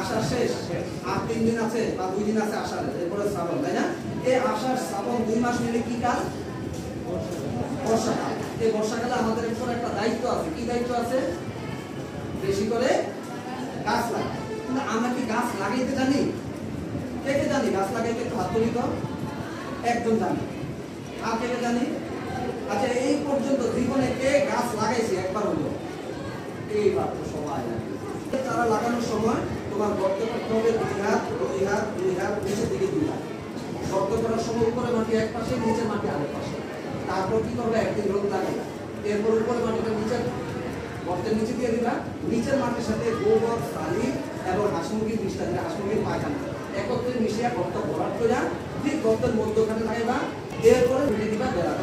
আষাঢ় শেষ, আর 3 দিন আছে বা 2 দিন আছে আষাঢ়ে, এরপরে শ্রাবণ, তাই না? এই আষাঢ় শ্রাবণ 2 মাস মিলে কি কাল? বর্ষাকাল। এই বর্ষাকালে আমাদের উপর একটা দায়িত্ব আছে। কি দায়িত্ব আছে? বেশি করে গাছ লাগা। কিন্তু আমরা কি গাছ লাগাইতে জানি? কে কে জানি গাছ লাগাইতে? একটু হাত তুলি তো। একদম জানি। আর কে কে জানি? আচ্ছা, এই পর্যন্ত জীবনে কে গাছ লাগাইছে একবার হলো? এইবার তো সবাই জানে। চারা লাগানোর সময় তোমার গর্ত করতে হবে 2 হাত, 2 হাত, 2 হাত, নিচের দিকে 2 হাত। গর্ত করার সময় উপরে মাটি এক পাশে, নিচের মাটি আরেক পাশে। তারপর কি করবে? একদিন রোদ লাগাইলা, এরপর উপরে মাটিটা নিচে গর্তের নিচে দিয়ে দিবা। নিচের মাটির সাথে গোবর, বালি এবং হাঁস মুরগির বিষটা দিলে, হাঁস মুরগির পায়খানা একত্রে মিশিয়ে গর্ত ভরাট করে ঠিক গর্তের মধ্যখানে লাগাইবা। এরপরে ঢেকে দিবা বেড়া।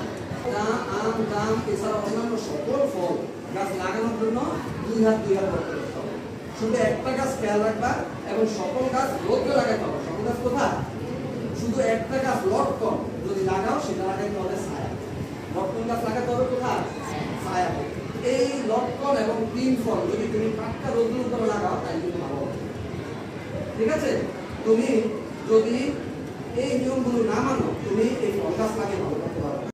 আম, জাম এছাড়া অন্যান্য সকল ফল গাছ লাগানোর জন্য 2 হাত 2 হাত গর্ত করতে হবে। শুধু একটা গাছ খেয়াল রাখবা এবং সকল গাছ রোদে লাগাইতে হবে। সকল গাছ কোথায়? শুধু একটা গাছ লটকন যদি লাগাও সেটা লাগাইতে হবে ছায়া। লটকন গাছ লাগাতে হবে কোথায়? ছায়া। এই লটকন এবং 3 ফল যদি তুমি পাক্কা রোদের উপরে লাগাও তাই কিন্তু ভালো হবে। ঠিক আছে? তুমি যদি এই নিয়মগুলো না মানো, তুমি এই ফল গাছ লাগিয়ে ভালো করতে পারো।